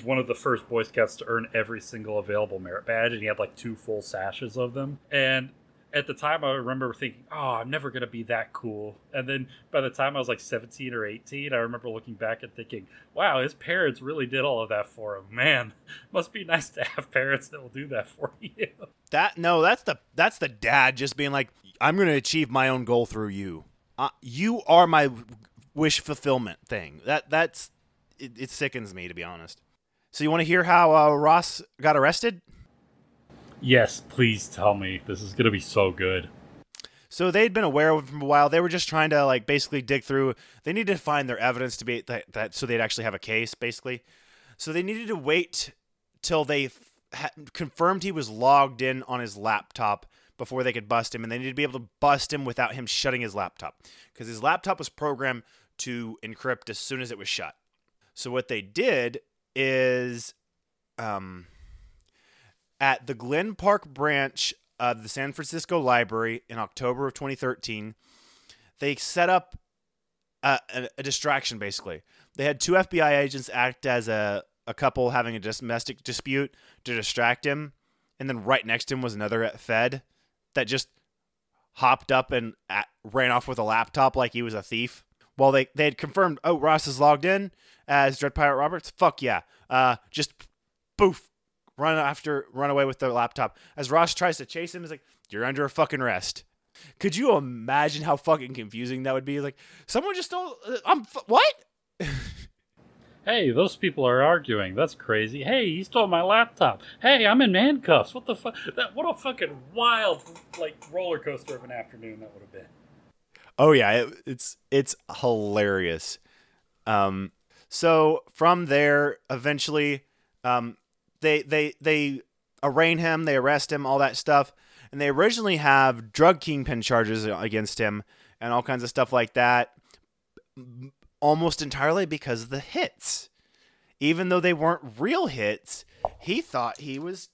one of the first Boy Scouts to earn every single available merit badge, and he had like 2 full sashes of them. And at the time, I remember thinking, "Oh, I'm never gonna be that cool." And then by the time I was like 17 or 18, I remember looking back and thinking, "Wow, his parents really did all of that for him. Man, must be nice to have parents that will do that for you." That's the dad just being like, "I'm gonna achieve my own goal through you. You are my wish fulfillment thing." It sickens me, to be honest. So you want to hear how Ross got arrested? Yes, please tell me. This is going to be so good. So they'd been aware of him for a while. They were just trying to like basically dig through. They needed to find their evidence to be that so they'd actually have a case, basically. So they needed to wait till they confirmed he was logged in on his laptop before they could bust him, and they needed to be able to bust him without him shutting his laptop, because his laptop was programmed to encrypt as soon as it was shut. So what they did is at the Glen Park branch of the San Francisco Library in October of 2013, they set up a distraction, basically. They had 2 FBI agents act as a couple having a domestic dispute to distract him, and then right next to him was another Fed that just hopped up and ran off with a laptop like he was a thief. Well, they had confirmed, oh, Ross is logged in as Dread Pirate Roberts. Fuck yeah. Just poof. run away with the laptop. As Ross tries to chase him, he's like, "You're under a fucking arrest." Could you imagine how fucking confusing that would be? Like, someone just stole. What? Hey, those people are arguing. That's crazy. Hey, he stole my laptop. Hey, I'm in handcuffs. What the fuck? What a fucking wild, like, roller coaster of an afternoon that would have been. Oh yeah, it's hilarious. So from there, eventually, they arraign him, they arrest him, all that stuff, and they originally have drug kingpin charges against him and all kinds of stuff like that. Almost entirely because of the hits. Even though they weren't real hits, he thought he was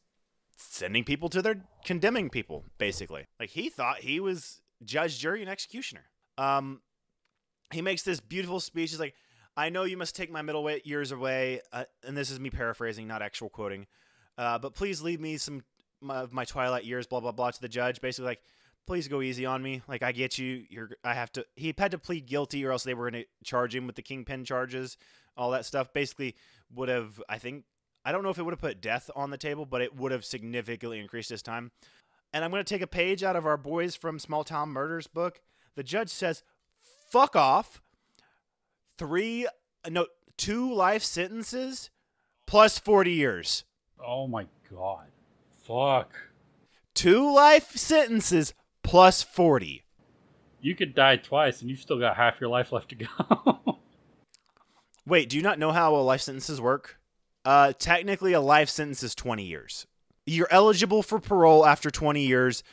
sending people to their condemning people, basically. Like, he thought he was judge, jury, and executioner. He makes this beautiful speech. He's like, "I know you must take my middleweight years away," and this is me paraphrasing, not actual quoting, "but please leave me some of my twilight years, blah, blah, blah," to the judge. Basically, like, please go easy on me. Like, I get you. He had to plead guilty or else they were going to charge him with the kingpin charges, all that stuff. Basically would have, I don't know if it would have put death on the table, but it would have significantly increased his time. And I'm going to take a page out of our Boys from Small Town Murders book. The judge says, "Fuck off. 2 life sentences plus 40 years. Oh my God. Fuck. 2 life sentences plus 40. You could die twice and you've still got half your life left to go. Wait, do you not know how life sentences work? Technically, a life sentence is 20 years. You're eligible for parole after 20 years.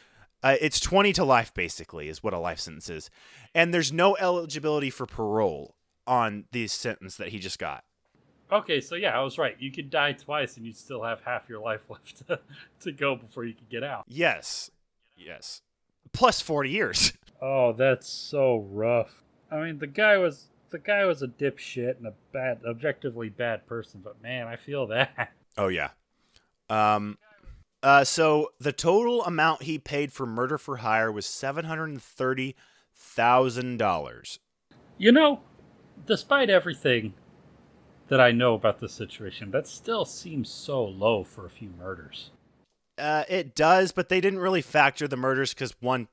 It's 20 to life, basically, is what a life sentence is. And there's no eligibility for parole on the sentence that he just got. Okay, so yeah, I was right. You could die twice and you'd still have half your life left to go before you could get out. Yes. Plus 40 years. Oh, that's so rough. I mean, the guy was a dipshit and a objectively bad person, but man, I feel that. Oh yeah. So the total amount he paid for murder for hire was $730,000. You know, despite everything that I know about this situation, that still seems so low for a few murders. It does, but they didn't really factor the murders because one,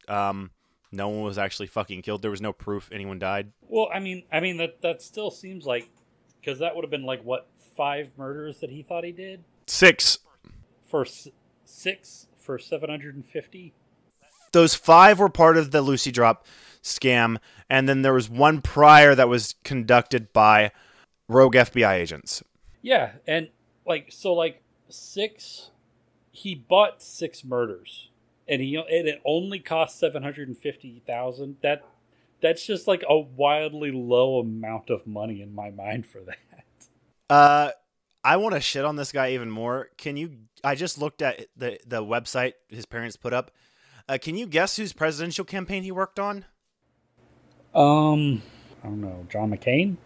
no one was actually fucking killed. There was no proof anyone died. Well, I mean that still seems like, because that would have been like what, 5 murders that he thought he did. 6 for 6 for 750. Those 5 were part of the Lucy Drop scam, and then there was one prior that was conducted by rogue FBI agents. Yeah, and like 6. He bought 6 murders, and it only cost $750,000. That's just like a wildly low amount of money in my mind for that. I want to shit on this guy even more. I just looked at the website his parents put up. Can you guess whose presidential campaign he worked on? I don't know. John McCain?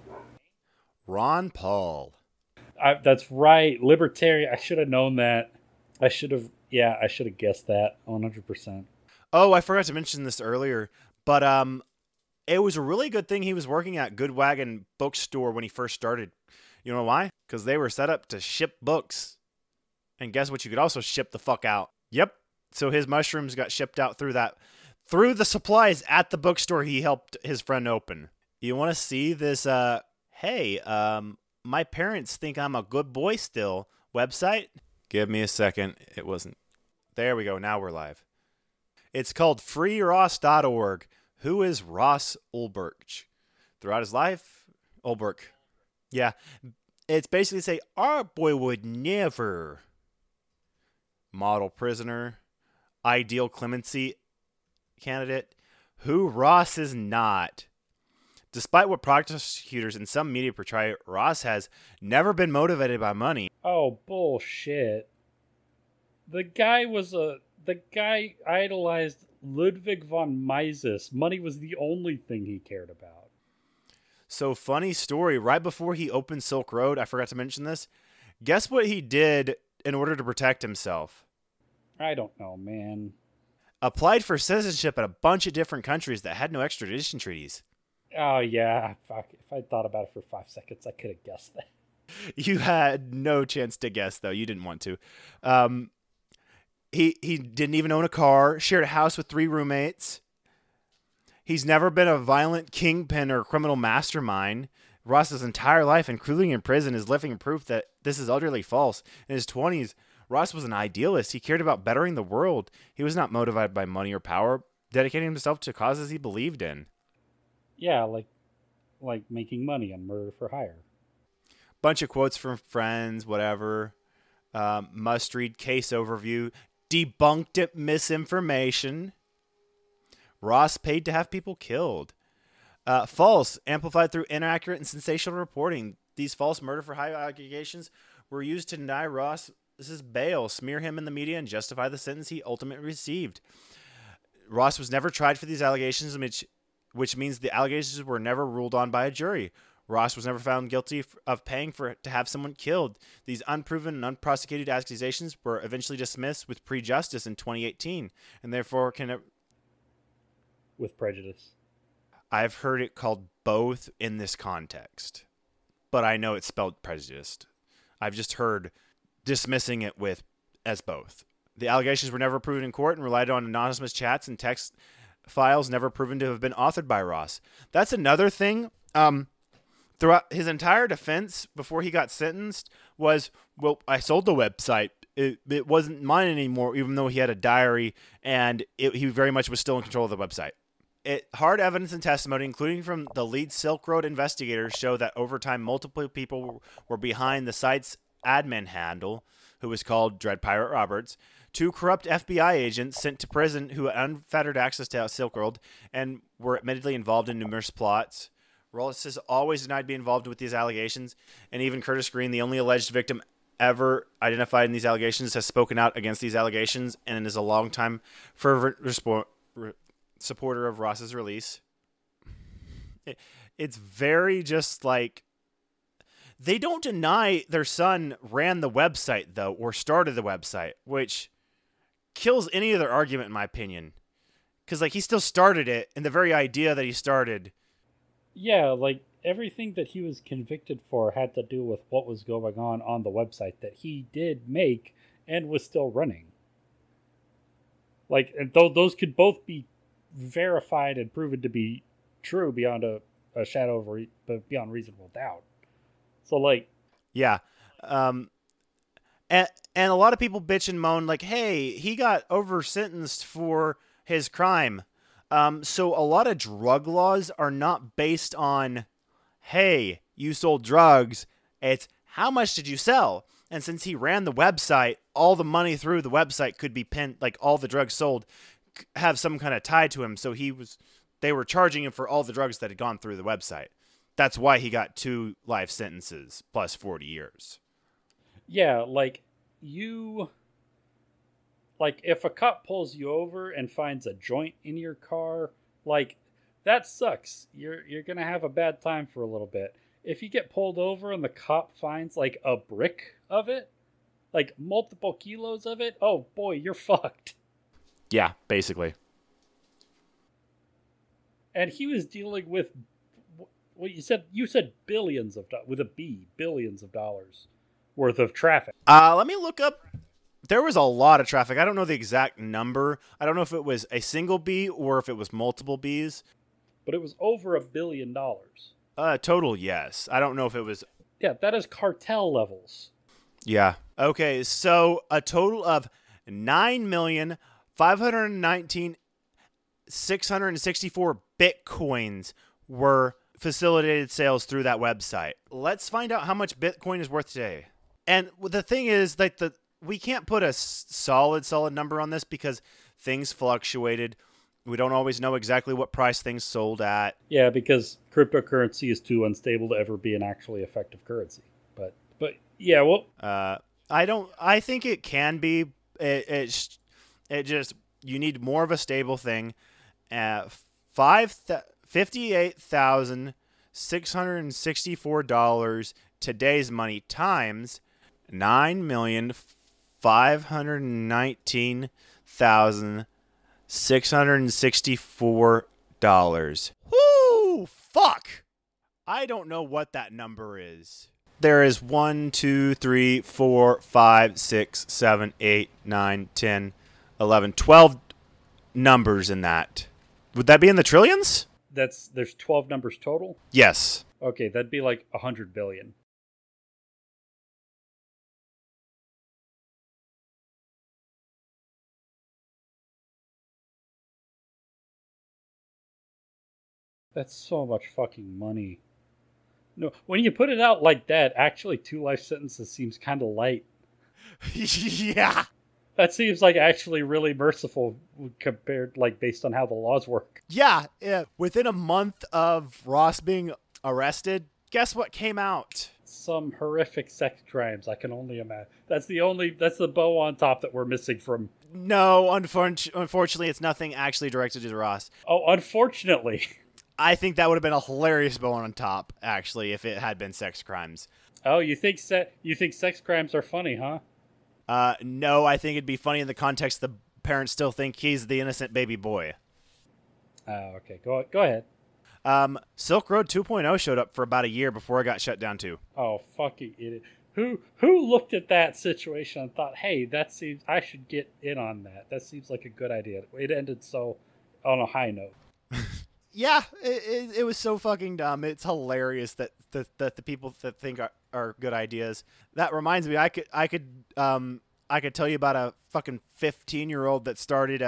Ron Paul. That's right. Libertarian. I should have known that. I should have guessed that 100%. Oh, I forgot to mention this earlier, but it was a really good thing he was working at Good Wagon Bookstore when he first started. You know why? Because they were set up to ship books. And guess what? You could also ship the fuck out. Yep. So his mushrooms got shipped out through the supplies at the bookstore he helped his friend open. You want to see this, hey, my parents think I'm a good boy still website? Give me a second. It wasn't. There we go. Now we're live. It's called freeross.org. Who is Ross Ulbricht? Throughout his life, Ulbricht. Yeah, it's basically say, our boy would never. Model prisoner, ideal clemency candidate, who Ross is not. Despite what prosecutors and some media portray, Ross has never been motivated by money. Oh, bullshit. The guy idolized Ludwig von Mises. Money was the only thing he cared about. So, funny story, right before he opened Silkroad, I forgot to mention this, guess what he did in order to protect himself? I don't know, man. Applied for citizenship in a bunch of different countries that had no extradition treaties. Oh, yeah. Fuck. If I'd thought about it for 5 seconds, I could have guessed that. You had no chance to guess, though. You didn't want to. Um, he didn't even own a car, shared a house with 3 roommates. He's never been a violent kingpin or criminal mastermind. Ross's entire life, including in prison, is living proof that this is utterly false. In his 20s, Ross was an idealist. He cared about bettering the world. He was not motivated by money or power, dedicating himself to causes he believed in. Yeah, like making money on murder for hire. Bunch of quotes from friends, whatever. Must-read case overview. Debunked it, misinformation. Ross paid to have people killed. False, amplified through inaccurate and sensational reporting. These false murder for hire allegations were used to deny Ross's bail, smear him in the media, and justify the sentence he ultimately received. Ross was never tried for these allegations, which means the allegations were never ruled on by a jury. Ross was never found guilty of paying to have someone killed. These unproven and unprosecuted accusations were eventually dismissed with prejudice in 2018, and therefore can... With prejudice. I've heard it called both in this context, but I know it's spelled prejudiced. I've just heard dismissing it as both. The allegations were never proven in court and relied on anonymous chats and text files never proven to have been authored by Ross. That's another thing. Throughout his entire defense before he got sentenced was, well, I sold the website. It wasn't mine anymore, even though he had a diary, and he very much was still in control of the website. Hard evidence and testimony, including from the lead Silkroad investigators, show that over time multiple people were behind the site's admin handle, who was called Dread Pirate Roberts, 2 corrupt FBI agents sent to prison who had unfettered access to Silkroad and were admittedly involved in numerous plots. Ross has always denied being involved with these allegations, and even Curtis Green, the only alleged victim ever identified in these allegations, has spoken out against these allegations and is a longtime fervent supporter of Ross's release. It's very just like, they don't deny their son ran the website, though, or started the website, which kills any other argument, in my opinion. Because, like, he still started it, and the very idea that he started... Yeah, like, everything that he was convicted for had to do with what was going on the website that he did make and was still running. Like, and those could both be verified and proven to be true beyond a shadow of beyond reasonable doubt. So, like... Yeah. And a lot of people bitch and moan, like, hey, he got over-sentenced for his crime. So a lot of drug laws are not based on, hey, you sold drugs. It's, how much did you sell? And since he ran the website, all the money through the website could be pinned, like all the drugs sold have some kind of tie to him. So they were charging him for all the drugs that had gone through the website. That's why he got 2 life sentences plus 40 years. Yeah, like, if a cop pulls you over and finds a joint in your car, like, that sucks. You're going to have a bad time for a little bit. If you get pulled over and the cop finds, like, a brick of it, like, multiple kilos of it, oh, boy, you're fucked. Yeah, basically. And he was dealing with, what you said billions of dollars, with a B, billions of dollars worth of traffic. Let me look up. There was a lot of traffic. I don't know the exact number. I don't know if it was a single B or if it was multiple Bs. But it was over $1 billion. Total, yes. I don't know if it was... Yeah, that is cartel levels. Yeah. Okay, so a total of 9,519,664 Bitcoins were facilitated sales through that website. Let's find out how much Bitcoin is worth today. And the thing is, like, we can't put a solid number on this because things fluctuated. We don't always know exactly what price things sold at. Yeah, because cryptocurrency is too unstable to ever be an actually effective currency. But yeah, well, I think it can be. It just, you need more of a stable thing. $58,664 today's money times $9,519,664. Whoo! Fuck! I don't know what that number is. there is 1, 2, 3, 4, 5, 6, 7, 8, 9, 10, 11, 12 numbers in that. Would that be in the trillions? There's 12 numbers total? Yes. Okay, that'd be like 100 billion. That's so much fucking money. No, when you put it out like that, actually 2 life sentences seems kind of light. Yeah. That seems like actually really merciful compared, like, based on how the laws work. Yeah. Within a month of Ross being arrested, guess what came out? Some horrific sex crimes, I can only imagine. That's the bow on top that we're missing from... No, unfortunately, it's nothing actually directed to Ross. Oh, unfortunately. I think that would have been a hilarious bow on top, actually, if it had been sex crimes. Oh, you think sex crimes are funny, huh? No, I think it'd be funny in the context the parents still think he's the innocent baby boy. Oh, okay. Go ahead. Silkroad 2.0 showed up for about a year before it got shut down too. Oh, fucking idiot. Who looked at that situation and thought, hey, that seems I should get in on that. That seems like a good idea. It ended so on a high note. Yeah, it was so fucking dumb. It's hilarious that the people that think are good ideas. That reminds me, I could tell you about a fucking 15-year-old that started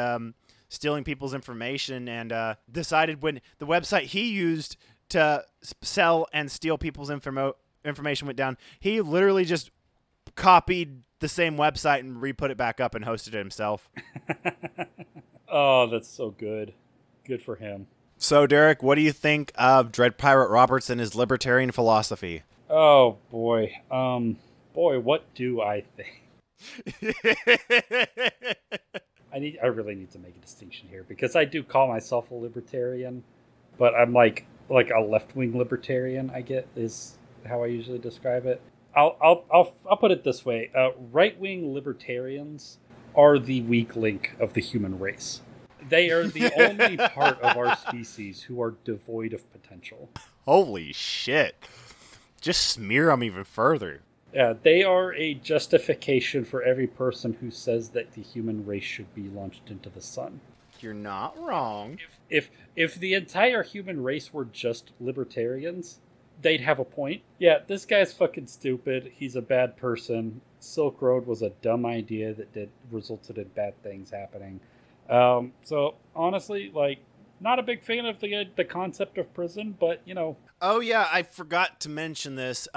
stealing people's information and decided when the website he used to sell and steal people's information went down, he literally just copied the same website and re-put it back up and hosted it himself. Oh, that's so good. Good for him. So, Derek, what do you think of Dread Pirate Roberts and his libertarian philosophy? Oh, boy. What do I think? I really need to make a distinction here, because I do call myself a libertarian, but I'm like a left-wing libertarian, I get, is how I usually describe it. I'll put it this way. Right-wing libertarians are the weak link of the human race. They are the only part of our species who are devoid of potential. Holy shit. Just smear them even further. Yeah, they are a justification for every person who says that the human race should be launched into the sun. You're not wrong. If the entire human race were just libertarians, they'd have a point. Yeah, this guy's fucking stupid. He's a bad person. Silkroad was a dumb idea that resulted in bad things happening. So honestly, like, not a big fan of the concept of prison, but you know. Oh yeah, I forgot to mention this.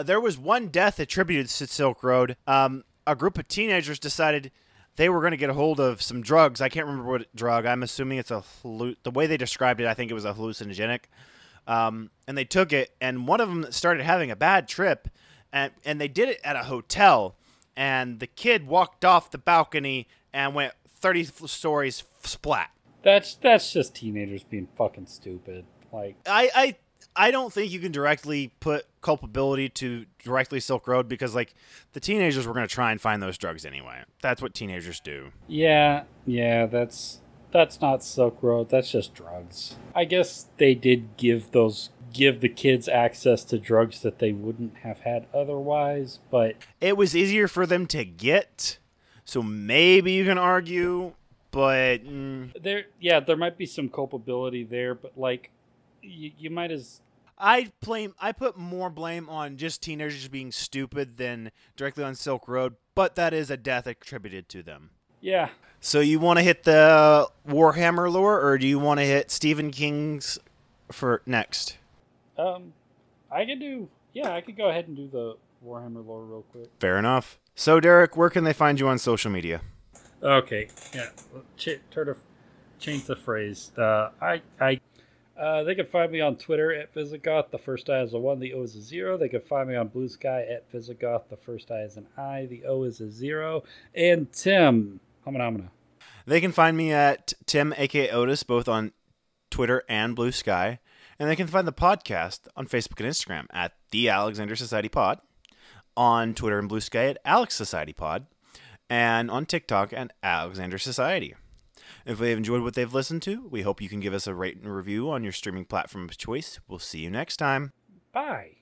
There was one death attributed to Silkroad. A group of teenagers decided they were going to get a hold of some drugs. I can't remember what drug. I'm assuming it's the way they described it, I think it was a hallucinogenic. And they took it, and one of them started having a bad trip, and they did it at a hotel. And the kid walked off the balcony and went 30 stories splat. That's just teenagers being fucking stupid. Like, I don't think you can directly put culpability to directly Silkroad, because like the teenagers were going to try and find those drugs anyway. That's what teenagers do. Yeah, that's not Silkroad. That's just drugs. I guess they did give the kids access to drugs that they wouldn't have had otherwise, but it was easier for them to get. So maybe you can argue, but there might be some culpability there, but like you might as I put more blame on just teenagers being stupid than directly on Silkroad, but that is a death attributed to them. Yeah. So you want to hit the Warhammer lore, or do you want to hit Stephen King's for next? I could go ahead and do the Warhammer lore real quick. Fair enough. So, Derek, where can they find you on social media? Okay, yeah. Change the phrase. They can find me on Twitter at Visigoth. The first I is a 1, the O is a 0. They can find me on Blue Sky at Visigoth. The first I is an I, the O is a 0. And Tim, Hamana. They can find me at Tim, aka Otis, both on Twitter and Blue Sky. And they can find the podcast on Facebook and Instagram at The Alexander Society Pod, on Twitter and Blue Sky at Alex Society Pod, and on TikTok at Alexander Society. If they've enjoyed what they've listened to, we hope you can give us a rate and review on your streaming platform of choice. We'll see you next time. Bye.